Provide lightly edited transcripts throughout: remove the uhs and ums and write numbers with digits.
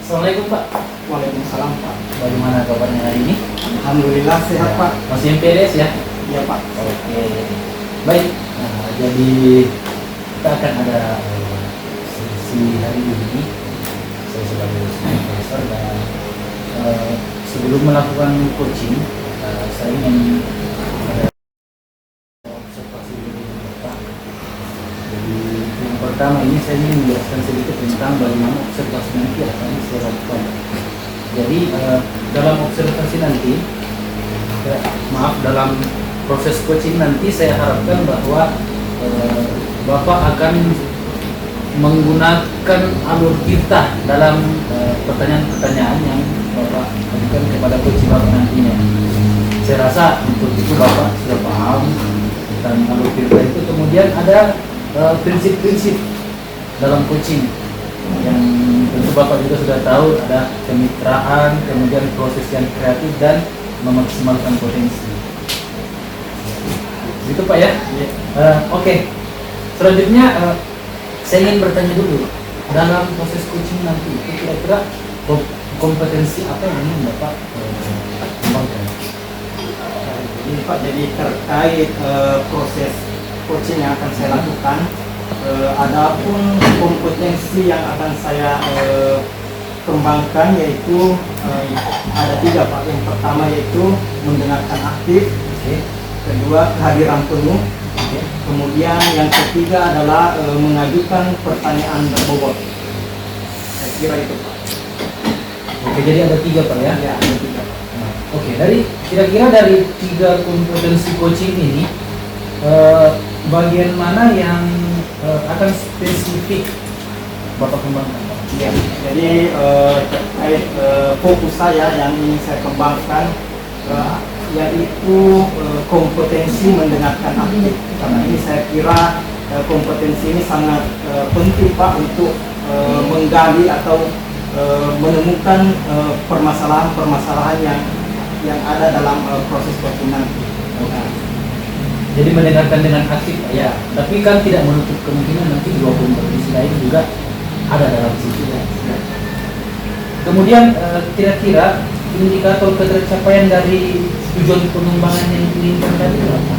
Assalamualaikum Pak. Waalaikumsalam Pak. Bagaimana kabarnya hari ini? Alhamdulillah sehat Pak. Masih MPLS ya? Iya Pak. Oke. Baik. Nah, jadi kita akan ada sesi hari ini. Saya sebagai profesor dan sebelum melakukan coaching, saya ingin ada observasi dulu dengan Bapak. Jadi yang pertama ini saya ingin menjelaskan sedikit tentang bagaimana observasi nanti akan saya lakukan. Jadi dalam observasi nanti, dalam proses coaching nanti saya harapkan bahwa Bapak akan menggunakan alur kita dalam pertanyaan-pertanyaan yang Bapak ajukan kepada coach Bapak nantinya. Saya rasa untuk itu Bapak sudah paham tentang alur kita itu. Kemudian ada prinsip-prinsip dalam coaching yang tentu Bapak juga sudah tahu, ada kemitraan, kemudian proses yang kreatif dan memaksimalkan potensi. Gitu Pak ya? Oke. Selanjutnya saya ingin bertanya dulu, dalam proses coaching nanti itu kira-kira kompetensi apa yang ingin Bapak kembangkan? Jadi Pak, jadi terkait proses coaching yang akan saya lakukan, adapun kompetensi yang akan saya kembangkan yaitu ada 3 Pak. Yang pertama yaitu mendengarkan aktif, kedua kehadiran penuh, kemudian yang ketiga adalah mengajukan pertanyaan berbobot. Saya kira itu Pak. Oke, jadi ada 3 Pak ya? Ya, ada 3. Oke, kira-kira dari 3 kompetensi coaching ini, bagian mana yang akan spesifik Bapak kembangkan Pak? Ya, jadi terkait fokus saya yang ingin saya kembangkan yaitu kompetensi mendengarkan aktif. Karena ini saya kira kompetensi ini sangat penting Pak untuk menggali atau menemukan permasalahan-permasalahan yang ada dalam proses coaching nanti. Jadi mendengarkan dengan aktif Pak ya. Tapi kan tidak menutup kemungkinan nanti 2 kompetensi lain juga ada dalam situ ya. Kemudian kira-kira indikator ketercapaian dari tujuan pengembangan yang diinginkan tadi apa?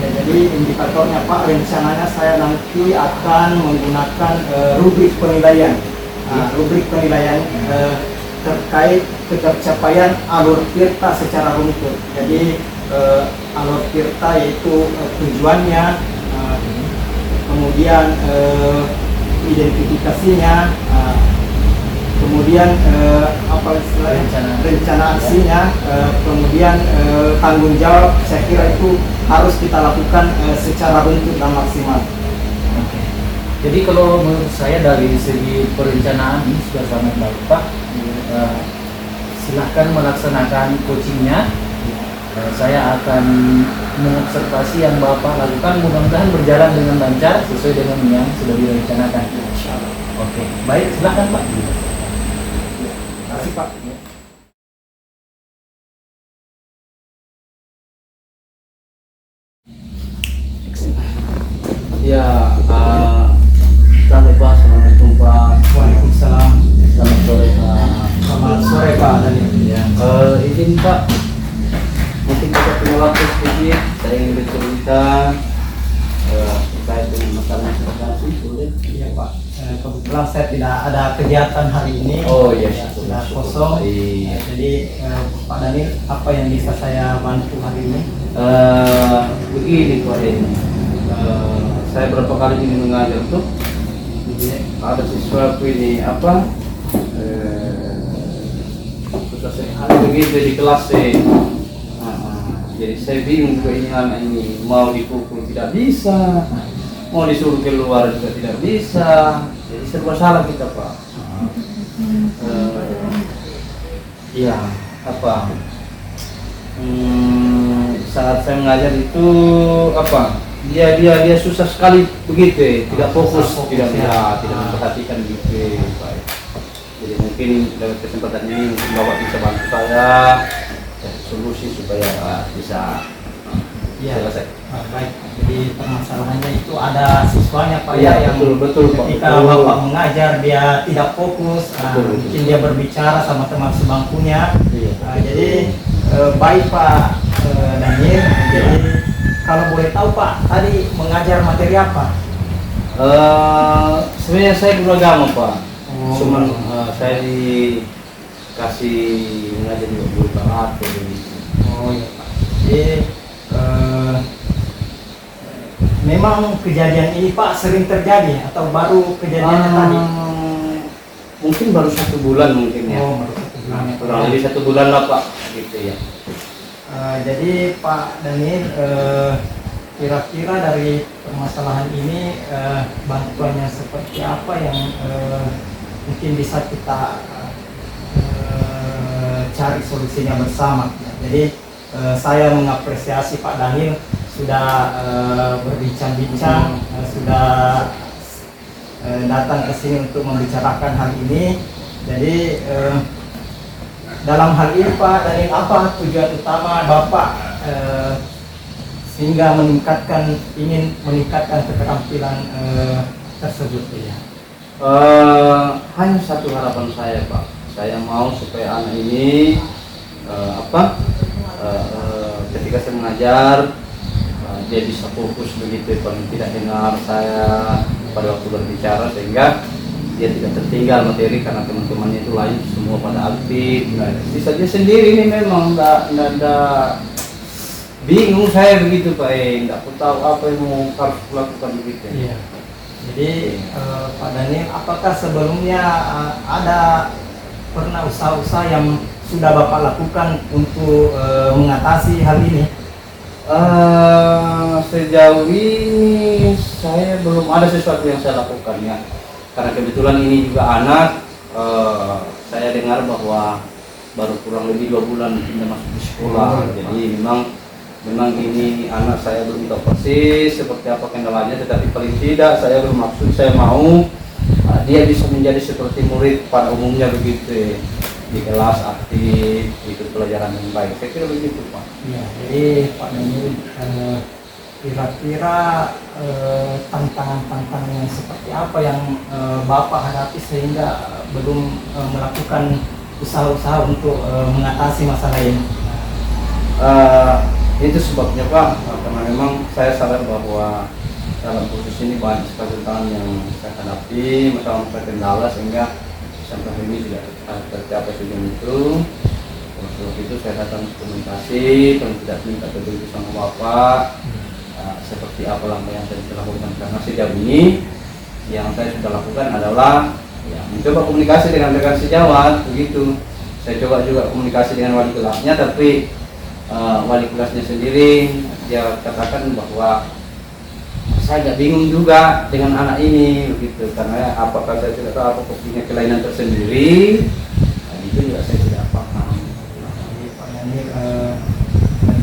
Ya, jadi indikatornya Pak, rencananya saya nanti akan menggunakan rubrik penilaian. Rubrik penilaian terkait ketercapaian alur tirta secara runtut. Jadi alur tirta yaitu tujuannya, kemudian identifikasinya, kemudian apa istilahnya, rencana aksinya, kemudian tanggung jawab. Saya kira itu harus kita lakukan secara runtut dan maksimal. Jadi kalau menurut saya dari segi perencanaan ini sudah sangat baik Pak. Silahkan melaksanakan coachingnya. Saya akan mengobservasi yang Bapak lakukan, mudah-mudahan berjalan dengan lancar sesuai dengan yang sudah direncanakan. Oke, baik, silahkan Pak. Terima kasih Pak. Ya, selamat Pak, assalamualaikum Pak. Waalaikumsalam. Selamat sore Pak. Selamat sore Pak Daniel. Ya, Izin Pak, mungkin kita punya waktu sedikit. Saya ingin bercerita terkait dengan masalah investasi, boleh? Iya Pak. Kebetulan saya tidak ada kegiatan hari ini. Oh iya, Ya, sudah kosong. Iya. Jadi Pak Daniel, apa yang bisa saya bantu hari ini? Begini Pak ini, saya berapa kali ini mengajar tuh, ada sesuatu ini apa? Ada begitu di kelas jadi saya bingung keinginan ini, mau dipukul tidak bisa, mau disuruh keluar juga tidak bisa, jadi serba salah kita Pak. Ya apa? Saat saya mengajar itu apa? Dia susah sekali begitu, tidak fokus, tidak memperhatikan gitu. Baik. Jadi mungkin dalam kesempatan ini mungkin Bapak bisa bantu saya solusi supaya bisa selesai. Baik, jadi permasalahannya itu ada siswanya Pak Iya, ya yang betul, Pak. ketika Betul. Bapak mengajar dia tidak fokus, Betul. mungkin dia berbicara sama teman sebangkunya. Iya. Jadi baik Pak Daniel, jadi kalau boleh tahu Pak, tadi mengajar materi apa? Sebenarnya saya guru agama Pak. Oh. Cuman saya dikasih mengajar juga guru karate gitu. Oh iya Pak. Jadi memang kejadian ini Pak sering terjadi atau baru kejadiannya tadi? Mungkin baru 1 bulan mungkin ya. Oh, baru 1 bulan ya, Pak. Kurang lebih 1 bulan lah Pak, gitu ya. Jadi Pak Daniel, kira-kira dari permasalahan ini bantuannya seperti apa yang mungkin bisa kita cari solusinya bersama. Jadi saya mengapresiasi Pak Daniel sudah berbincang-bincang, sudah datang ke sini untuk membicarakan hal ini. Jadi dalam hal ini Pak Daniel, apa tujuan utama Bapak sehingga ingin meningkatkan keterampilan tersebut ya? Hanya satu harapan saya Pak, saya mau supaya anak ini ketika saya mengajar dia bisa fokus begitu, paling tidak dengar saya pada waktu berbicara sehingga dia tidak tertinggal materi karena teman-temannya itu lain semua pada aktif. Nah, bisa dia sendiri ini memang nggak ada, bingung saya begitu Pak, nggak tahu apa yang mau harus lakukan begitu. Iya. Jadi Pak Daniel, apakah sebelumnya ada pernah usaha-usaha yang sudah Bapak lakukan untuk mengatasi hal ini? Sejauh ini saya belum ada sesuatu yang saya lakukan ya, karena kebetulan ini juga anak, saya dengar bahwa baru kurang lebih 2 bulan dia masuk di sekolah. Jadi memang ini anak saya belum tahu persis seperti apa kendalanya, tetapi paling tidak saya bermaksud saya mau dia bisa menjadi seperti murid pada umumnya begitu, di kelas aktif, ikut pelajaran yang baik. Saya kira begitu Pak. Ya, jadi Pak Daniel, kira-kira tantangan-tantangan yang seperti apa yang Bapak hadapi sehingga belum melakukan usaha-usaha untuk mengatasi masalah ini? Itu sebabnya Pak, karena memang saya sadar bahwa dalam proses ini banyak sekali tantangan yang saya hadapi, masalah kendala sehingga sampai ini tidak tercapai tujuan itu. Untuk itu saya datang komunikasi, kalau tidak minta petunjuk sama Bapak, seperti apa langkah yang saya bisa lakukan. Karena sejauh ini yang saya sudah lakukan adalah ya, mencoba komunikasi dengan rekan sejawat, begitu. Saya coba juga komunikasi dengan wali kelasnya, tapi wali kelasnya sendiri dia katakan bahwa saya agak bingung juga dengan anak ini, begitu. Karena apakah saya tidak tahu apa punya kelainan tersendiri, itu juga saya tidak paham. Pak Daniel,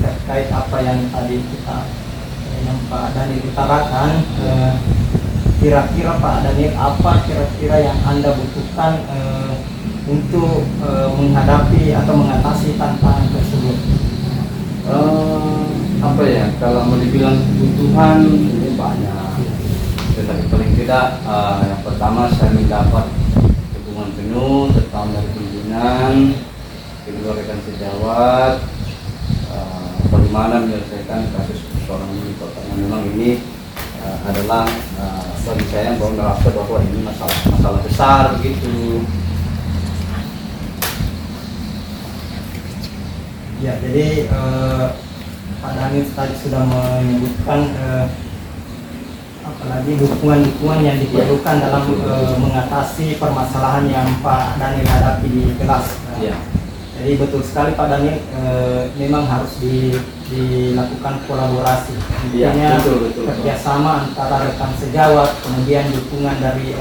terkait apa yang tadi yang Pak Daniel utarakan, kira-kira Pak Daniel, apa kira-kira yang Anda butuhkan untuk menghadapi atau mengatasi tantangan tersebut? Apa ya, kalau mau dibilang kebutuhan ini banyak, tetapi paling tidak yang pertama saya mendapat dukungan penuh terutama dari pimpinan, kedua rekan sejawat, bagaimana menyelesaikan kasus persoalan ini Pak. Karena memang ini adalah bagi saya bahwa merasa bahwa ini masalah besar begitu. Ya, jadi Pak Daniel tadi sudah menyebutkan apalagi dukungan-dukungan yang diperlukan dalam mengatasi permasalahan yang Pak Daniel hadapi di kelas. Iya. Jadi betul sekali Pak Daniel, memang harus dilakukan kolaborasi. Iya, Intinya betul. kerjasama antara rekan sejawat, kemudian dukungan dari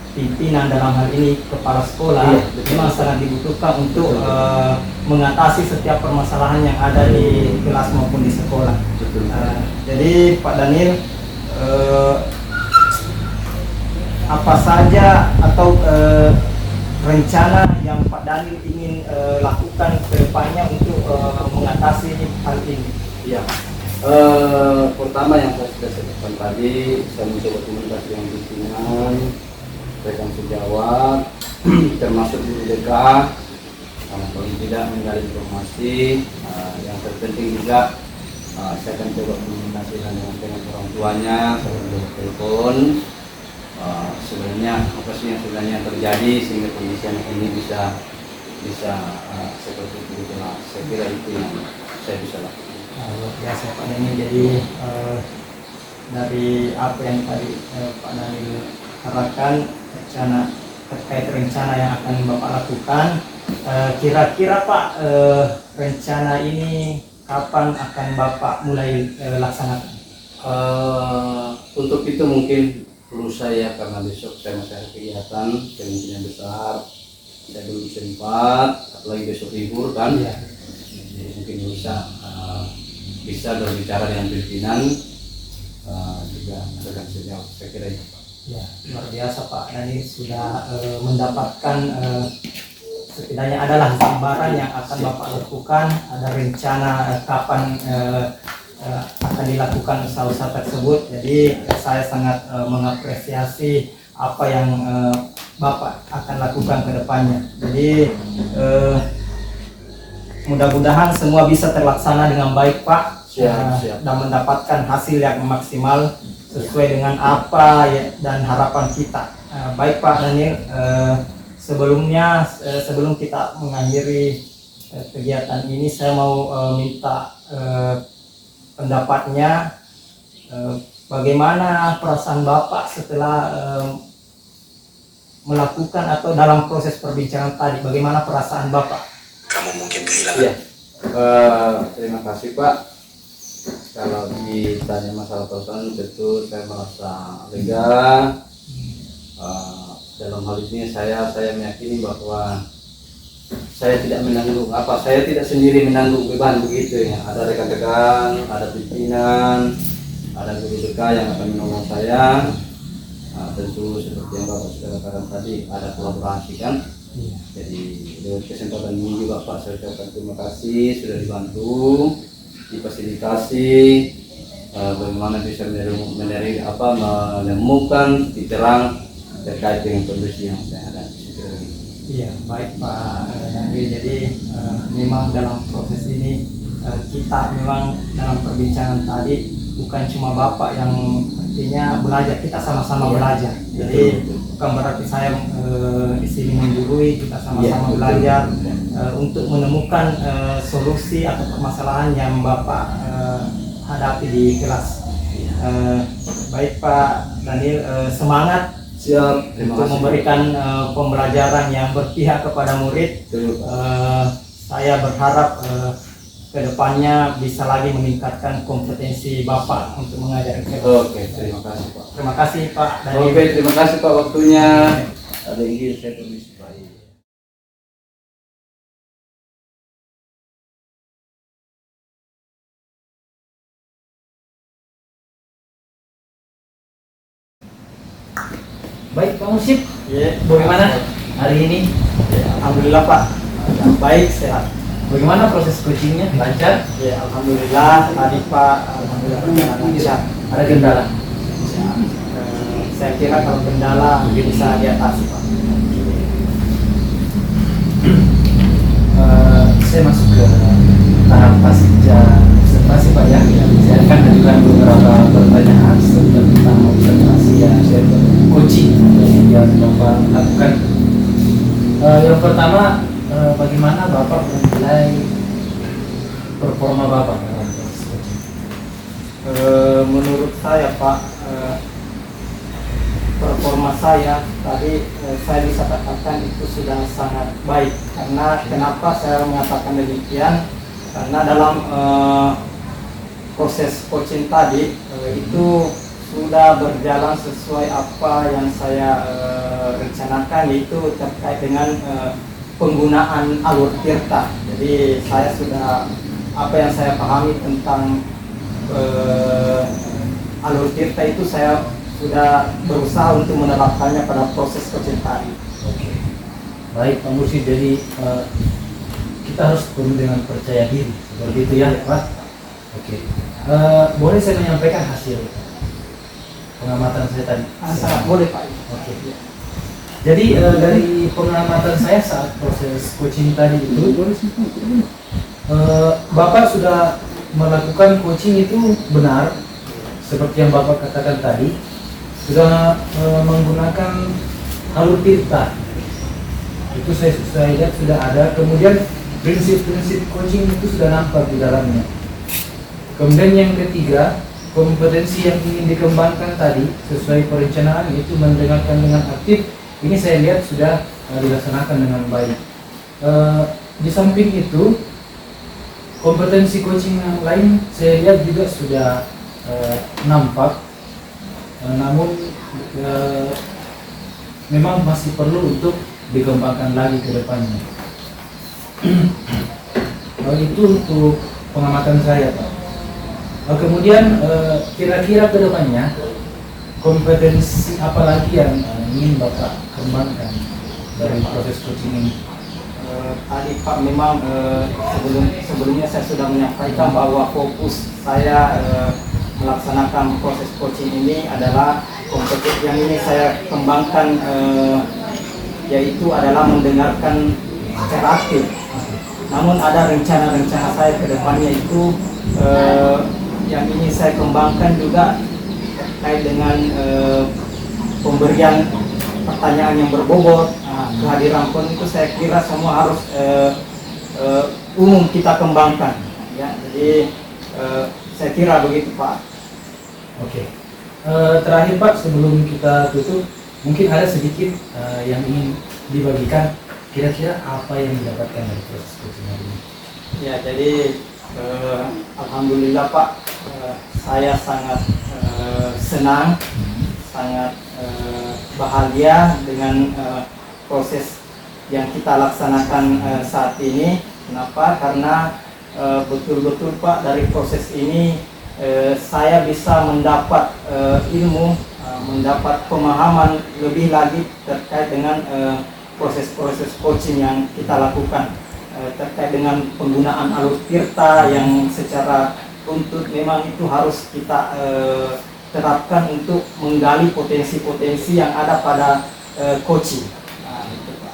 pimpinan, dalam hal ini kepala sekolah, iya, memang sangat dibutuhkan untuk mengatasi setiap permasalahan yang ada di kelas maupun di sekolah. Betul. Jadi Pak Daniel, apa saja atau rencana yang Pak Daniel ingin lakukan ke depannya untuk mengatasi hal ini? Iya. Pertama yang saya sudah sebutkan tadi, saya mencoba komunikasi dengan pimpinan, rekan sejawat, termasuk guru BK, karena paling tidak menggali informasi. Yang terpenting juga saya akan coba komunikasi dengan orang tuanya, saya akan telepon. Sebenarnya apa sih yang sebenarnya terjadi sehingga kondisi anak ini bisa seperti itu. Saya kira itu yang saya bisa lakukan. Luar biasa Pak Daniel. Jadi dari apa yang tadi Pak Daniel katakan terkait rencana yang akan Bapak lakukan, kira-kira Pak, rencana ini kapan akan Bapak mulai laksanakan? Untuk itu mungkin perlu saya, karena besok saya masih ada kegiatan kemungkinan besar tidak dulu sempat, apalagi besok libur kan. Iya. Jadi mungkin bisa berbicara dengan pimpinan, juga dengan sejauh, saya kira itu. Ya, luar biasa Pak Daniel sudah mendapatkan setidaknya adalah gambaran yang akan Bapak lakukan, ada rencana kapan akan dilakukan usaha-usaha tersebut. Jadi saya sangat mengapresiasi apa yang Bapak akan lakukan ke depannya. Jadi mudah-mudahan semua bisa terlaksana dengan baik Pak. Siap. Dan mendapatkan hasil yang maksimal sesuai dengan apa dan harapan kita. Baik Pak Daniel, sebelum kita mengakhiri kegiatan ini, saya mau minta pendapatnya, bagaimana perasaan Bapak setelah melakukan atau dalam proses perbincangan tadi, bagaimana perasaan Bapak? Kamu mungkin kehilangan. Iya. Terima kasih Pak. Kalau ditanya masalah perasaan, tentu saya merasa lega. Dalam hal ini saya meyakini bahwa saya tidak saya tidak sendiri menanggung beban begitu ya. Ada rekan-rekan, ada pimpinan, ada guru BK yang akan menolong saya. Tentu seperti yang Bapak sudah katakan tadi, ada kolaborasi kan. Jadi dengan kesempatan ini juga Pak, saya ucapkan terima kasih sudah dibantu, difasilitasi, bagaimana bisa menemukan titik terang terkait dengan kondisi yang saya hadapi. Iya, baik Pak Daniel. Jadi memang dalam proses ini kita memang dalam perbincangan tadi bukan cuma Bapak yang artinya belajar, kita sama-sama belajar. Jadi bukan berarti saya di sini menggurui, kita sama-sama belajar untuk menemukan solusi atau permasalahan yang Bapak hadapi di kelas. Baik Pak Daniel, semangat Siap, terima untuk kasih. memberikan pembelajaran yang berpihak kepada murid. Saya berharap kedepannya bisa lagi meningkatkan kompetensi Bapak untuk mengajar. Oke, terima kasih Pak. Terima kasih Pak Daniel. Oke, terima kasih Pak waktunya. Ada izin saya permisi Pak. Baik Pak Musib, Ya, bagaimana hari ini? Alhamdulillah Pak, baik, sehat. Bagaimana proses coachingnya? Lancar? Ya, alhamdulillah tadi Pak, alhamdulillah lancar. Ada kendala? Saya kira kalau kendala bisa diatasi Pak. Saya masuk ke tahap pasca observasi Pak ya. Saya akan ajukan beberapa pertanyaan tentang observasi yang saya coaching yang Bapak lakukan. Yang pertama, bagaimana Bapak menilai performa Bapak dalam proses coaching? Menurut saya Pak, performa saya tadi saya bisa katakan itu sudah sangat baik. Karena kenapa saya mengatakan demikian? Karena dalam proses coaching tadi itu sudah berjalan sesuai apa yang saya rencanakan, yaitu terkait dengan penggunaan alur tirta. Jadi saya sudah, apa yang saya pahami tentang alur tirta itu saya sudah berusaha untuk menerapkannya pada proses coaching tadi. Oke. Baik Pak Mursyid, jadi kita harus penuh dengan percaya diri, seperti itu ya Pak. Oke. Boleh saya menyampaikan hasil pengamatan saya tadi? Sangat boleh Pak. Oke. Jadi dari pengamatan saya saat proses coaching tadi itu, Bapak sudah melakukan coaching itu benar, seperti yang Bapak katakan tadi, sudah menggunakan alur tirta. Itu saya lihat sudah ada. Kemudian prinsip-prinsip coaching itu sudah nampak di dalamnya. Kemudian yang ketiga, kompetensi yang ingin dikembangkan tadi sesuai perencanaan, yaitu mendengarkan dengan aktif. Ini saya lihat sudah dilaksanakan dengan baik. Di samping itu, kompetensi coaching yang lain saya lihat juga sudah nampak, namun memang masih perlu untuk dikembangkan lagi ke depannya. Itu untuk pengamatan saya, Pak. Kemudian kira-kira ke depannya kompetensi apa lagi yang ingin Bapak kembangkan dari proses coaching ini? Tadi Pak memang sebelumnya saya sudah menyampaikan bahwa fokus saya melaksanakan proses coaching ini adalah kompetensi yang ini saya kembangkan, yaitu adalah mendengarkan secara aktif. Namun ada rencana-rencana saya ke depannya itu yang ini saya kembangkan juga terkait dengan pemberian pertanyaan yang berbobot, kehadiran pun itu saya kira semua harus umum kita kembangkan. Ya, jadi saya kira begitu Pak. Oke. Terakhir Pak, sebelum kita tutup, mungkin ada sedikit yang ingin dibagikan. Kira-kira apa yang didapatkan dari proses coaching ini? Ya, jadi alhamdulillah Pak, saya sangat senang, sangat bahagia dengan proses yang kita laksanakan saat ini. Kenapa? Karena betul-betul Pak, dari proses ini saya bisa mendapat ilmu, mendapat pemahaman lebih lagi terkait dengan proses-proses coaching yang kita lakukan, terkait dengan penggunaan alur tirta yang secara runtut memang itu harus kita terapkan untuk menggali potensi-potensi yang ada pada coaching. Itu, Pak.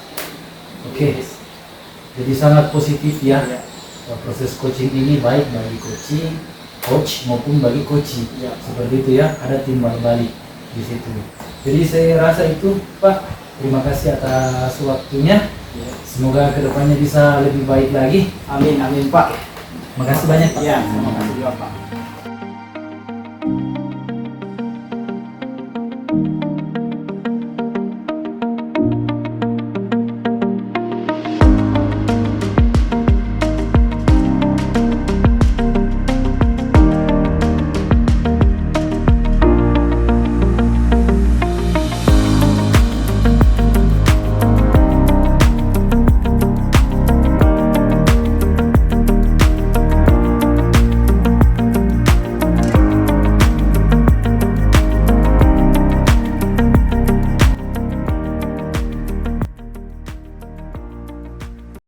Oke. Jadi sangat positif ya. Proses coaching ini baik bagi coach maupun bagi coaching. Ya. Seperti itu ya, ada timbal balik di situ. Jadi saya rasa itu Pak, terima kasih atas waktunya. Ya. Semoga kedepannya bisa lebih baik lagi. Amin, amin Pak. Makasih banyak Pak. Ya, terima kasih juga Pak.